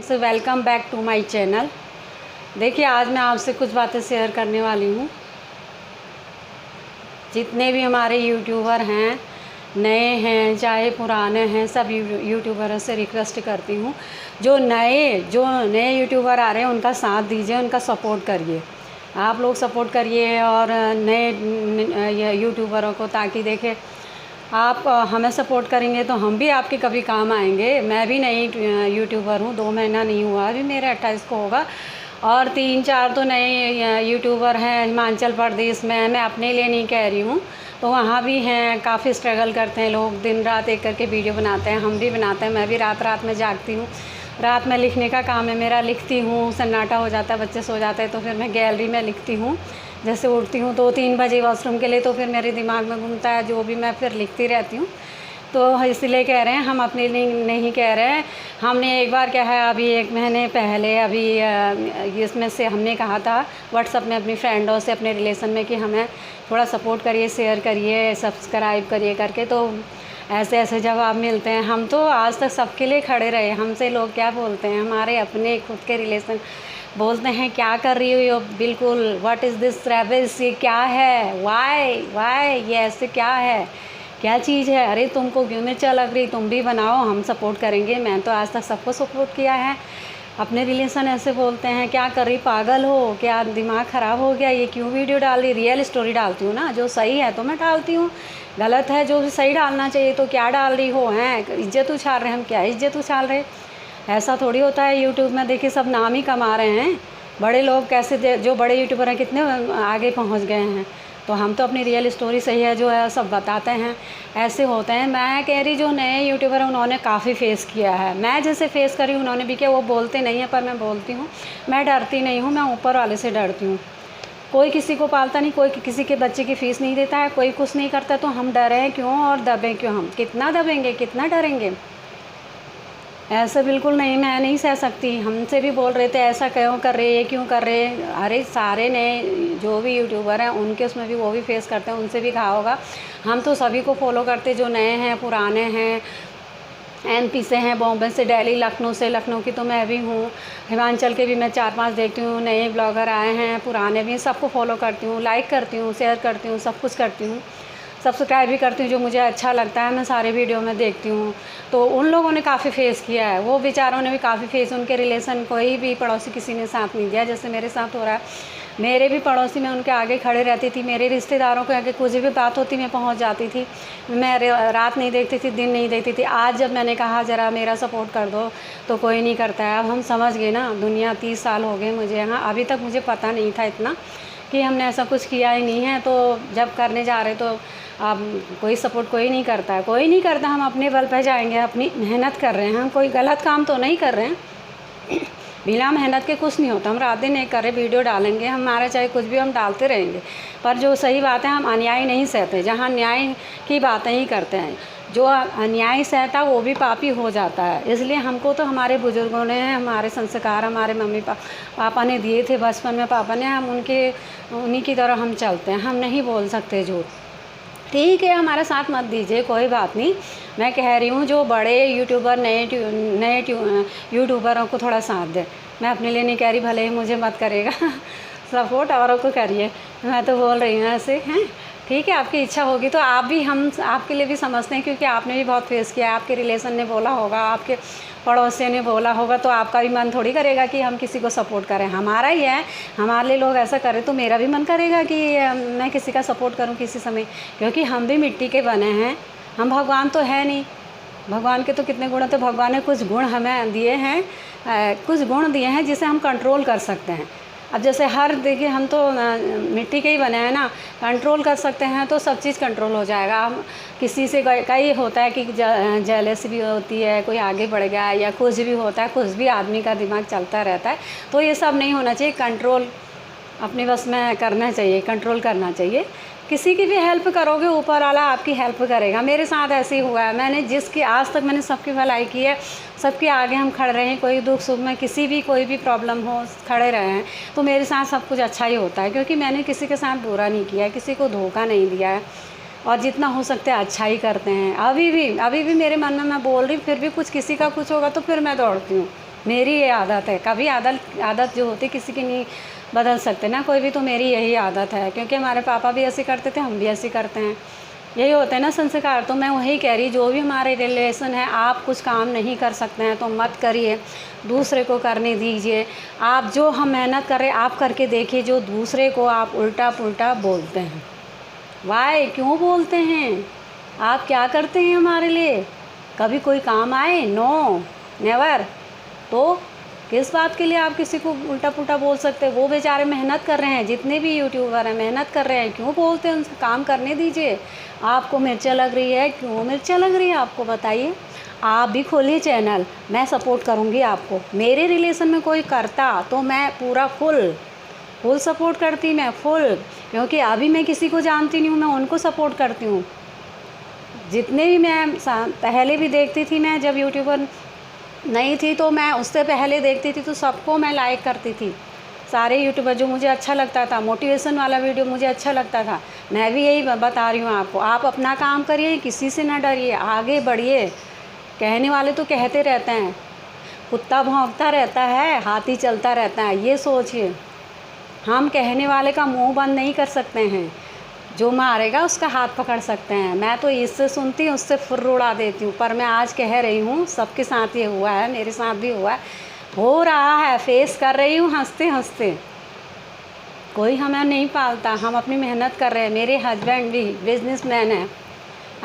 Friends, welcome back to my channel. देखिए, आज मैं आपसे कुछ बातें शेयर करने वाली हूँ। जितने भी हमारे यूट्यूबर हैं, नए हैं चाहे पुराने हैं, सब यूट्यूबरों से रिक्वेस्ट करती हूँ, जो नए यूट्यूबर आ रहे हैं उनका साथ दीजिए, उनका सपोर्ट करिए। आप लोग सपोर्ट करिए और नए यूट्यूबरों को, ताकि देखें आप हमें सपोर्ट करेंगे तो हम भी आपके कभी काम आएंगे। मैं भी नई यूट्यूबर हूँ, 2 महीना नहीं हुआ अभी, मेरे 28 को होगा। और 3-4 तो नए यूट्यूबर हैं हिमाचल प्रदेश में। मैं अपने लिए नहीं कह रही हूँ, तो वहाँ भी हैं, काफ़ी स्ट्रगल करते हैं लोग, दिन रात एक करके वीडियो बनाते हैं। हम भी बनाते हैं, मैं भी रात रात में जागती हूँ। रात में लिखने का काम है मेरा, लिखती हूँ, सन्नाटा हो जाता है, बच्चे सो जाते हैं तो फिर मैं गैलरी में लिखती हूँ। जैसे उठती हूँ 2-3 बजे वॉशरूम के लिए, तो फिर मेरे दिमाग में घूमता है जो भी, मैं फिर लिखती रहती हूँ। तो इसलिए कह रहे हैं, हम अपने लिए नहीं कह रहे हैं। हमने एक बार क्या है, अभी 1 महीने पहले इसमें से हमने कहा था व्हाट्सअप में अपनी फ्रेंडों से, अपने रिलेशन में, कि हमें थोड़ा सपोर्ट करिए, शेयर करिए, सब्सक्राइब करिए करके। तो ऐसे ऐसे जवाब मिलते हैं। हम तो आज तक सबके लिए खड़े रहे। हमसे लोग क्या बोलते हैं, हमारे अपने खुद के रिलेशन बोलते हैं, क्या कर रही हो बिल्कुल, व्हाट इज़ दिस ट्रैवल्स, ये क्या है, वाई ये ऐसे क्या है, क्या चीज़ है, अरे तुमको क्यों मिर्चा लग रही, तुम भी बनाओ, हम सपोर्ट करेंगे। मैं तो आज तक सबको सपोर्ट किया है। अपने रिलेशन ऐसे बोलते हैं, क्या कर रही, पागल हो क्या, दिमाग ख़राब हो गया, ये क्यों वीडियो डाल रही। रियल स्टोरी डालती हूँ ना, जो सही है तो मैं डालती हूँ, गलत है जो भी सही डालना चाहिए तो क्या डाल रही हो, हैं इज्जत उछाल रहे, हम क्या इज्जत उछाल रहे। ऐसा थोड़ी होता है यूट्यूब में। देखिए, सब नाम ही कमा रहे हैं। बड़े लोग कैसे, जो बड़े यूट्यूबर हैं कितने आगे पहुंच गए हैं। तो हम तो अपनी रियल स्टोरी सही है जो है सब बताते हैं। ऐसे होते हैं। मैं कह रही, जो नए यूट्यूबर हैं उन्होंने काफ़ी फेस किया है। मैं जैसे फेस करी उन्होंने भी किया। वो बोलते नहीं हैं पर मैं बोलती हूँ। मैं डरती नहीं हूँ, मैं ऊपर वाले से डरती हूँ। कोई किसी को पालता नहीं, कोई किसी के बच्चे की फ़ीस नहीं देता है, कोई कुछ नहीं करता, तो हम डरें क्यों और दबें क्यों। हम कितना दबेंगे, कितना डरेंगे। ऐसा बिल्कुल नहीं, मैं नहीं सह सकती। हमसे भी बोल रहे थे ऐसा क्यों कर रहे, ये क्यों कर रहे। अरे सारे नए जो भी यूट्यूबर हैं उनके उसमें भी वो भी फेस करते हैं, उनसे भी कहा होगा। हम तो सभी को फॉलो करते, जो नए हैं, पुराने हैं, एमपी से हैं, बॉम्बे से, दिल्ली, लखनऊ से। लखनऊ की तो मैं भी हूँ। हिमाचल के भी मैं 4-5 देखती हूँ। नए ब्लॉगर आए हैं, पुराने भी, सबको फॉलो करती हूँ, लाइक करती हूँ, शेयर करती हूँ, सब कुछ करती हूँ। सब्सक्राइब भी करती हूँ, जो मुझे अच्छा लगता है मैं सारे वीडियो में देखती हूँ। तो उन लोगों ने काफ़ी फेस किया है, वो बेचारों ने भी काफ़ी फेस, उनके रिलेशन कोई भी पड़ोसी किसी ने साथ नहीं दिया, जैसे मेरे साथ हो रहा है। मेरे भी पड़ोसी, मैं उनके आगे खड़े रहती थी। मेरे रिश्तेदारों के आगे कुछ भी बात होती मैं पहुंच जाती थी। मैं रात नहीं देखती थी, दिन नहीं देखती थी। आज जब मैंने कहा ज़रा मेरा सपोर्ट कर दो, तो कोई नहीं करता है। अब हम समझ गए ना, दुनिया 30 साल हो गए मुझे यहाँ। अभी तक मुझे पता नहीं था इतना कि हमने ऐसा कुछ किया ही नहीं है। तो जब करने जा रहे तो अब कोई सपोर्ट कोई नहीं करता है, कोई नहीं करता। हम अपने बल पे जाएंगे, अपनी मेहनत कर रहे हैं, हम कोई गलत काम तो नहीं कर रहे हैं। बिना मेहनत के कुछ नहीं होता। हम रात दिन नहीं कर रहे, वीडियो डालेंगे, हमारा चाहे कुछ भी, हम डालते रहेंगे। पर जो सही बात है, हम अन्याय नहीं सहते, जहाँ न्याय की बातें ही करते हैं। जो अन्याय सहता वो भी पापी हो जाता है। इसलिए हमको तो हमारे बुज़ुर्गों ने, हमारे संस्कार हमारे मम्मी पापा ने दिए थे बचपन में, पापा ने, हम उन्हीं की तरह हम चलते हैं। हम नहीं बोल सकते झूठ। ठीक है, हमारा साथ मत दीजिए, कोई बात नहीं। मैं कह रही हूँ जो बड़े यूट्यूबर, नए यूट्यूबरों को थोड़ा साथ दें। मैं अपने लिए नहीं कह रही, भले ही मुझे मत करेगा सपोर्ट, औरों को करिए। मैं तो बोल रही हूँ ऐसे हैं। ठीक है, आपकी इच्छा होगी तो आप भी, हम आपके लिए भी समझते हैं, क्योंकि आपने भी बहुत फेस किया है। आपके रिलेशन ने बोला होगा, आपके पड़ोसियों ने बोला होगा, तो आपका भी मन थोड़ी करेगा कि हम किसी को सपोर्ट करें। हमारा ही है, हमारे लिए लोग ऐसा करें तो मेरा भी मन करेगा कि मैं किसी का सपोर्ट करूं किसी समय, क्योंकि हम भी मिट्टी के बने हैं। हम भगवान तो है नहीं। भगवान के तो कितने गुण हैं, तो भगवान ने कुछ गुण हमें दिए हैं, कुछ गुण दिए हैं जिसे हम कंट्रोल कर सकते हैं। अब जैसे देखिए, हम तो मिट्टी के ही बने हैं ना, कंट्रोल कर सकते हैं तो सब चीज़ कंट्रोल हो जाएगा। हम किसी से, कई होता है कि जेलसी भी होती है, कोई आगे बढ़ गया या कुछ भी होता है, कुछ भी आदमी का दिमाग चलता रहता है। तो ये सब नहीं होना चाहिए। कंट्रोल अपने बस में करना चाहिए, कंट्रोल करना चाहिए। किसी की भी हेल्प करोगे, ऊपर वाला आपकी हेल्प करेगा। मेरे साथ ऐसे ही हुआ है। मैंने जिसकी, आज तक मैंने सबकी भलाई की है, सबके आगे हम खड़े रहे हैं। कोई दुख सुख में किसी भी, कोई भी प्रॉब्लम हो, खड़े रहे हैं। तो मेरे साथ सब कुछ अच्छा ही होता है, क्योंकि मैंने किसी के साथ बुरा नहीं किया है, किसी को धोखा नहीं दिया है, और जितना हो सकता है अच्छा ही करते हैं। अभी भी मेरे मन में, मैं बोल रही, फिर भी कुछ किसी का कुछ होगा तो फिर मैं दौड़ती हूँ। मेरी ये आदत है। कभी आदत जो होती किसी की नहीं बदल सकते ना कोई भी, तो मेरी यही आदत है, क्योंकि हमारे पापा भी ऐसे करते थे, हम भी ऐसे करते हैं। यही होते हैं ना संस्कार। तो मैं वही कह रही, जो भी हमारे रिलेशन है, आप कुछ काम नहीं कर सकते हैं तो मत करिए, दूसरे को करने दीजिए। आप जो हम मेहनत कर रहे हैं आप करके देखिए, जो दूसरे को आप उल्टा पुल्टा बोलते हैं, वाई क्यों बोलते हैं? आप क्या करते हैं हमारे लिए? कभी कोई काम आए? No, never. तो किस बात के लिए आप किसी को उल्टा पुल्टा बोल सकते हैं? वो बेचारे मेहनत कर रहे हैं, जितने भी यूट्यूबर हैं मेहनत कर रहे हैं, क्यों बोलते हैं? उनसे काम करने दीजिए। आपको मिर्चा लग रही है, क्यों मिर्चा लग रही है आपको, बताइए। आप भी खोलिए चैनल, मैं सपोर्ट करूँगी आपको। मेरे रिलेशन में कोई करता तो मैं पूरा फुल सपोर्ट करती, मैं फुल, क्योंकि अभी मैं किसी को जानती नहीं हूँ, मैं उनको सपोर्ट करती हूँ। जितने भी मैं पहले भी देखती थी, मैं जब यूट्यूबर नहीं थी तो मैं उससे पहले देखती थी, तो सबको मैं लाइक करती थी। सारे यूट्यूबर जो मुझे अच्छा लगता था, मोटिवेशन वाला वीडियो मुझे अच्छा लगता था। मैं भी यही बता रही हूँ आपको, आप अपना काम करिए, किसी से ना डरिए, आगे बढ़िए। कहने वाले तो कहते रहते हैं, कुत्ता भौंकता रहता है, हाथी चलता रहता है, ये सोचिए। हम कहने वाले का मुंह बंद नहीं कर सकते हैं, जो मारेगा उसका हाथ पकड़ सकते हैं। मैं तो इससे सुनती हूँ, उससे फुर्र उड़ा देती हूँ, पर मैं आज कह रही हूँ सबके साथ ये हुआ है, मेरे साथ भी हुआ है, हो रहा है, फेस कर रही हूँ हंसते हंसते। कोई हमें नहीं पालता, हम अपनी मेहनत कर रहे हैं। मेरे हस्बैंड भी बिजनेसमैन हैं,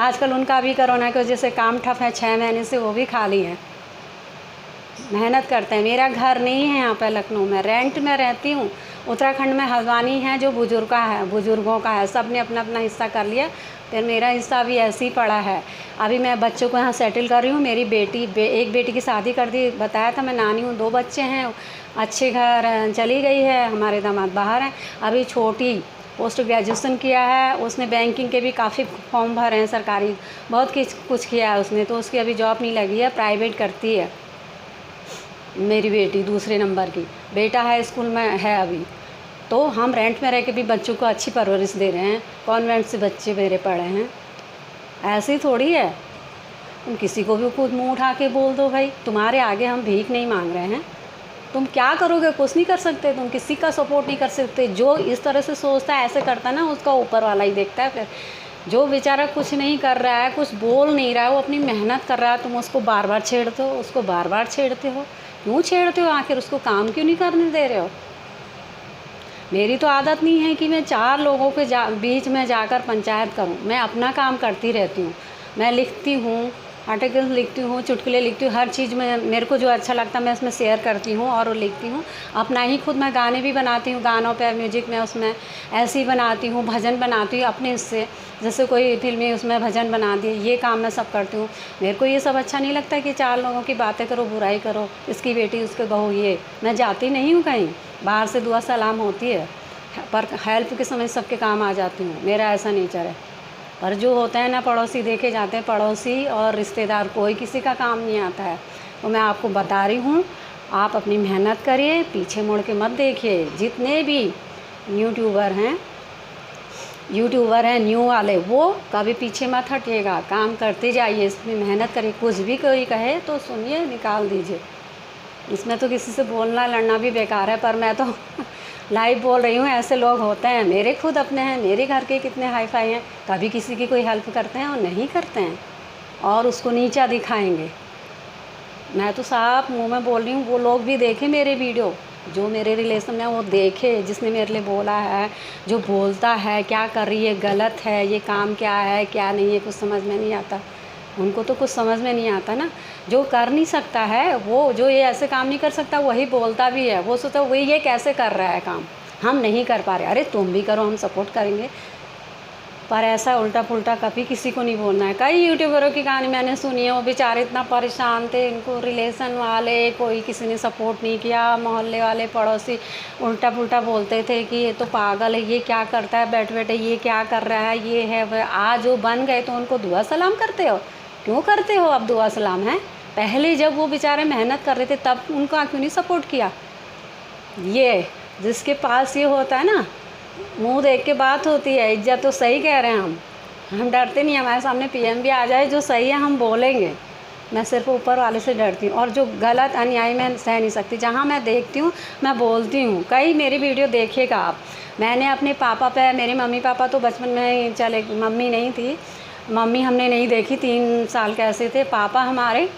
आजकल उनका भी कोरोना की वजह से काम ठप है, 6 महीने से वो भी खाली है, मेहनत करते हैं। मेरा घर नहीं है यहाँ पर लखनऊ में, रेंट में रहती हूँ। उत्तराखंड में हल्द्वानी है जो बुजुर्गों का है, सब ने अपना अपना हिस्सा कर लिया, फिर मेरा हिस्सा भी ऐसे ही पड़ा है। अभी मैं बच्चों को यहाँ सेटल कर रही हूँ। मेरी एक बेटी की शादी कर दी, बताया था मैं नानी हूँ, 2 बच्चे हैं, अच्छे घर चली गई है, हमारे दामाद बाहर हैं। अभी छोटी पोस्ट ग्रेजुएशन किया है उसने, बैंकिंग के भी काफ़ी फॉर्म भरे हैं सरकारी, बहुत कुछ किया है उसने, तो उसकी अभी जॉब नहीं लगी है, प्राइवेट करती है। मेरी बेटी दूसरे नंबर की, बेटा है स्कूल में है अभी। तो हम रेंट में रह के भी बच्चों को अच्छी परवरिश दे रहे हैं, कॉन्वेंट से बच्चे मेरे पढ़े हैं। ऐसे ही थोड़ी है, तुम किसी को भी खुद मुँह उठा के बोल दो, भाई तुम्हारे आगे हम भीख नहीं मांग रहे हैं, तुम क्या करोगे? कुछ नहीं कर सकते, तुम किसी का सपोर्ट नहीं कर सकते। जो इस तरह से सोचता है, ऐसे करता है ना, उसका ऊपर वाला ही देखता है। फिर जो बेचारा कुछ नहीं कर रहा है, कुछ बोल नहीं रहा है, वो अपनी मेहनत कर रहा है, तुम उसको बार बार छेड़ते हो, उसको बार बार छेड़ते हो। क्यों छेड़ते हो? आखिर उसको काम क्यों नहीं करने दे रहे हो? मेरी तो आदत नहीं है कि मैं 4 लोगों के बीच में जाकर पंचायत करूं। मैं अपना काम करती रहती हूं। मैं लिखती हूं, आर्टिकल्स लिखती हूँ, चुटकुले लिखती हूँ, हर चीज़ में मेरे को जो अच्छा लगता है मैं उसमें शेयर करती हूँ और लिखती हूँ। अपना ही खुद मैं गाने भी बनाती हूँ, गानों पे म्यूजिक में उसमें ऐसे ही बनाती हूँ, भजन बनाती हूँ अपने हिस्से, जैसे कोई फिल्मी उसमें भजन बना दिए, ये काम मैं सब करती हूँ। मेरे को ये सब अच्छा नहीं लगता कि 4 लोगों की बातें करो, बुराई करो, इसकी बेटी उसके बहू, ये मैं जाती नहीं हूँ कहीं, बाहर से दुआ सलाम होती है, पर हेल्प के समय सबके काम आ जाती हूँ, मेरा ऐसा नेचर है। पर जो होता है ना, पड़ोसी देखे जाते हैं, पड़ोसी और रिश्तेदार, कोई किसी का काम नहीं आता है। तो मैं आपको बता रही हूँ, आप अपनी मेहनत करिए, पीछे मुड़ के मत देखिए। जितने भी यूट्यूबर हैं न्यू वाले, वो कभी पीछे मत हटिएगा, काम करते जाइए, इसमें मेहनत करिए। कुछ भी कोई कहे तो सुनिए, निकाल दीजिए। इसमें तो किसी से बोलना लड़ना भी बेकार है, पर मैं तो लाइव बोल रही हूँ। ऐसे लोग होते हैं, मेरे खुद अपने हैं, मेरे घर के कितने हाई फाई हैं, कभी किसी की कोई हेल्प करते हैं और नहीं करते हैं, और उसको नीचा दिखाएंगे। मैं तो साफ मुंह में बोल रही हूँ, वो लोग भी देखें मेरे वीडियो, जो मेरे रिलेशन में, वो देखे, जिसने मेरे लिए बोला है, जो बोलता है क्या कर रही है, गलत है, ये काम क्या है क्या नहीं है, कुछ समझ में नहीं आता। उनको तो कुछ समझ में नहीं आता ना। जो कर नहीं सकता है, वो जो ये ऐसे काम नहीं कर सकता, वही बोलता भी है। वो सोचता वही ये कैसे कर रहा है काम, हम नहीं कर पा रहे, अरे तुम भी करो, हम सपोर्ट करेंगे। पर ऐसा उल्टा पुल्टा कभी किसी को नहीं बोलना है। कई यूट्यूबरों की कहानी मैंने सुनी है, वो बेचारे इतना परेशान थे, इनको रिलेशन वाले कोई किसी ने सपोर्ट नहीं किया, मोहल्ले वाले पड़ोसी उल्टा पुल्टा बोलते थे कि ये तो पागल है, ये क्या करता है बैठे बैठे, ये क्या कर रहा है, ये है वह। आज वो बन गए तो उनको दुआ सलाम करते हो? क्यों करते हो अब दुआ सलाम? है पहले जब वो बेचारे मेहनत कर रहे थे तब उनका क्यों नहीं सपोर्ट किया? ये जिसके पास ये होता है ना, मुंह देख के बात होती है, इज्जत। तो सही कह रहे हैं हम डरते नहीं, हमारे सामने पीएम भी आ जाए जो सही है हम बोलेंगे, मैं सिर्फ ऊपर वाले से डरती हूँ, और जो गलत अन्याय मैं सह नहीं सकती। जहाँ मैं देखती हूँ मैं बोलती हूँ। कई मेरी वीडियो देखिएगा आप। मैंने अपने पापा पे, मेरे मम्मी पापा तो बचपन में ही चले, मम्मी नहीं थी, मम्मी हमने नहीं देखी, 3 साल के ऐसे थे। पापा हमारे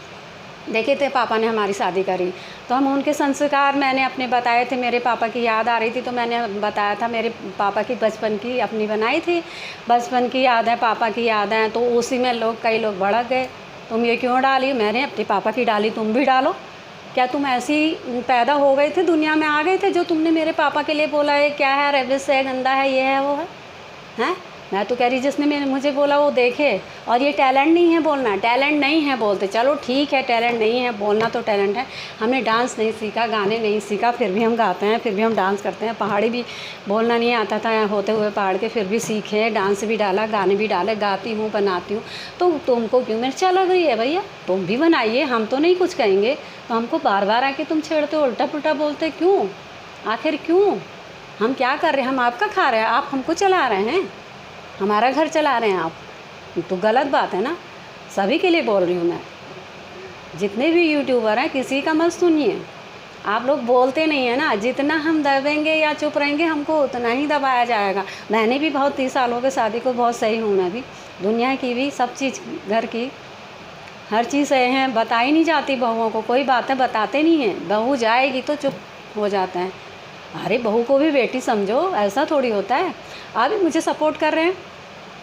देखे थे, पापा ने हमारी शादी करी तो हम उनके संस्कार मैंने अपने बताए थे। मेरे पापा की याद आ रही थी तो मैंने बताया था, मेरे पापा की बचपन की अपनी बनाई थी, बचपन की याद है, पापा की याद है। तो उसी में कई लोग भड़क गए, तुम ये क्यों डाली? मैंने अपने पापा की डाली, तुम भी डालो। क्या तुम ऐसी पैदा हो गए थे, दुनिया में आ गए थे, जो तुमने मेरे पापा के लिए बोला है क्या है, रेबिस है, गंदा है, ये है, वो है? हैं? मैं तो कह रही जिसने मुझे बोला वो देखे। और ये टैलेंट नहीं है बोलना, टैलेंट नहीं है बोलते, चलो ठीक है टैलेंट नहीं है, बोलना तो टैलेंट है। हमने डांस नहीं सीखा, गाने नहीं सीखा, फिर भी हम गाते हैं, फिर भी हम डांस करते हैं। पहाड़ी भी बोलना नहीं आता था होते हुए पहाड़ के, फिर भी सीखे, डांस भी डाला, गाने भी डाले, गाती हूँ, बनाती हूँ। तो तुमको क्यों मिर्चा लग रही है भैया? तुम भी बनाइए, हम तो नहीं कुछ कहेंगे। तो हमको बार बार आके तुम छेड़ते हो, उल्टा पुल्टा बोलते क्यों? आखिर क्यों? हम क्या कर रहे हैं? हम आपका खा रहे हैं, आप हमको चला रहे हैं, हमारा घर चला रहे हैं आप, तो गलत बात है ना। सभी के लिए बोल रही हूँ मैं, जितने भी यूट्यूबर हैं किसी का मत सुनिए। आप लोग बोलते नहीं है ना, जितना हम दबेंगे या चुप रहेंगे हमको उतना ही दबाया जाएगा। मैंने भी बहुत 30 साल हो गए शादी को, बहुत सही हूँ मैं भी, दुनिया की भी, सब चीज़ घर की हर चीज़ सही है। बताई नहीं जाती बहुओं को, कोई बातें बताते नहीं हैं। बहू जाएगी तो चुप हो जाता है। अरे बहू को भी बेटी समझो, ऐसा थोड़ी होता है। आप भी मुझे सपोर्ट कर रहे हैं।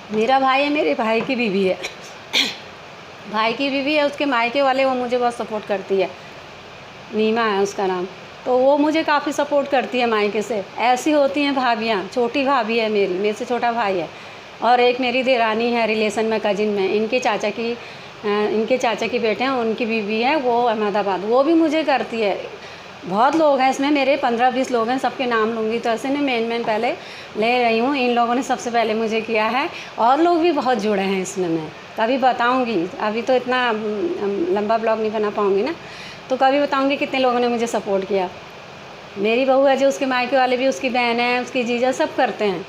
मेरा भाई है, मेरे भाई की बीवी है भाई की बीवी है, उसके मायके वाले वो मुझे बहुत सपोर्ट करती है, नीमा है उसका नाम। तो वो मुझे काफ़ी सपोर्ट करती है मायके से। ऐसी होती हैं भाभियाँ। छोटी भाभी है मेरे से छोटा भाई है, और एक मेरी देरानी है रिलेशन में, कजिन में, इनके चाचा की बेटे हैं, उनकी बीवी है, वो अहमदाबाद, वो भी मुझे करती है। बहुत लोग हैं इसमें, मेरे 15-20 लोग हैं, सबके नाम लूँगी तो ऐसे नहीं, मेन पहले ले रही हूँ। इन लोगों ने सबसे पहले मुझे किया है, और लोग भी बहुत जुड़े हैं इसमें। मैं कभी बताऊँगी, अभी तो इतना लंबा ब्लॉग नहीं बना पाऊँगी ना, तो कभी बताऊँगी कितने लोगों ने मुझे सपोर्ट किया। मेरी बहू है जो, उसके मायके वाले भी, उसकी बहन है, उसकी जीजा, सब करते हैं।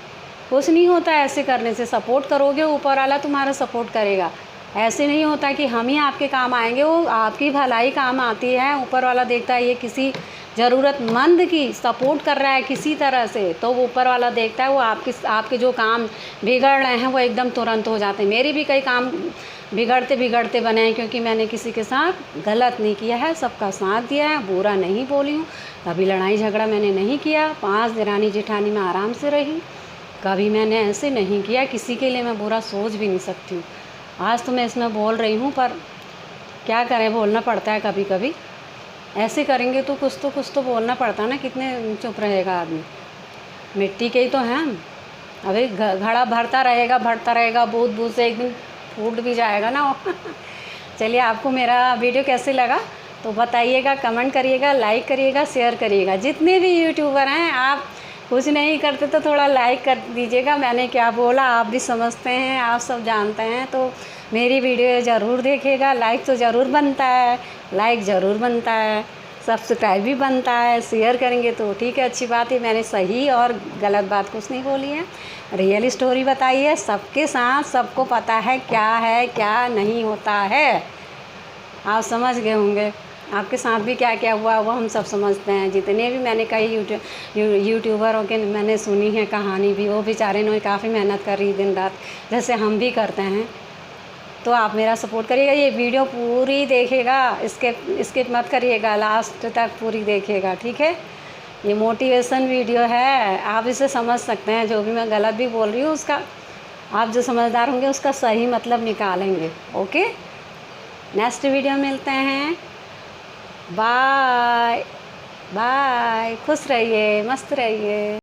कुछ नहीं होता ऐसे करने से, सपोर्ट करोगे ऊपर वाला तुम्हारा सपोर्ट करेगा। ऐसे नहीं होता कि हम ही आपके काम आएंगे, वो आपकी भलाई काम आती है। ऊपर वाला देखता है ये किसी ज़रूरतमंद की सपोर्ट कर रहा है किसी तरह से, तो वो ऊपर वाला देखता है, वो आपके जो काम बिगड़ रहे हैं वो एकदम तुरंत हो जाते हैं। मेरे भी कई काम बिगड़ते बिगड़ते बने हैं, क्योंकि मैंने किसी के साथ गलत नहीं किया है, सबका साथ दिया है, बुरा नहीं बोली हूँ, कभी लड़ाई झगड़ा मैंने नहीं किया। 5 देरानी जेठानी में आराम से रही, कभी मैंने ऐसे नहीं किया। किसी के लिए मैं बुरा सोच भी नहीं सकती हूँ। आज तो मैं इसमें बोल रही हूँ, पर क्या करें, बोलना पड़ता है कभी कभी। ऐसे करेंगे तो कुछ तो बोलना पड़ता है ना, कितने चुप रहेगा आदमी। मिट्टी के ही तो हैं हम। अभी घड़ा भरता रहेगा, बूँद बूँद से एक दिन फूट भी जाएगा ना चलिए, आपको मेरा वीडियो कैसे लगा तो बताइएगा, कमेंट करिएगा, लाइक करिएगा, शेयर करिएगा। जितने भी यूट्यूबर हैं, आप कुछ नहीं करते तो थोड़ा लाइक कर दीजिएगा। मैंने क्या बोला आप भी समझते हैं, आप सब जानते हैं, तो मेरी वीडियो ज़रूर देखिएगा। लाइक तो ज़रूर बनता है, लाइक ज़रूर बनता है, सब्सक्राइब भी बनता है, शेयर करेंगे तो ठीक है, अच्छी बात है। मैंने सही और गलत बात कुछ नहीं बोली है, रियल स्टोरी बताई है। सबके साथ सबको पता है क्या नहीं होता है, आप समझ गए होंगे। आपके साथ भी क्या क्या हुआ वो हम सब समझते हैं। जितने भी मैंने कई यूट्यूबरों के मैंने सुनी है कहानी भी, वो बेचारे ने काफ़ी मेहनत कर रही दिन रात, जैसे हम भी करते हैं। तो आप मेरा सपोर्ट करिएगा, ये वीडियो पूरी देखिएगा, स्किप मत करिएगा, लास्ट तक पूरी देखिएगा, ठीक है। ये मोटिवेशन वीडियो है, आप इसे समझ सकते हैं। जो भी मैं गलत भी बोल रही हूँ उसका, आप जो समझदार होंगे उसका सही मतलब निकालेंगे। ओके, नेक्स्ट वीडियो मिलते हैं। बाय बाय, खुश रहिए, मस्त रहिए।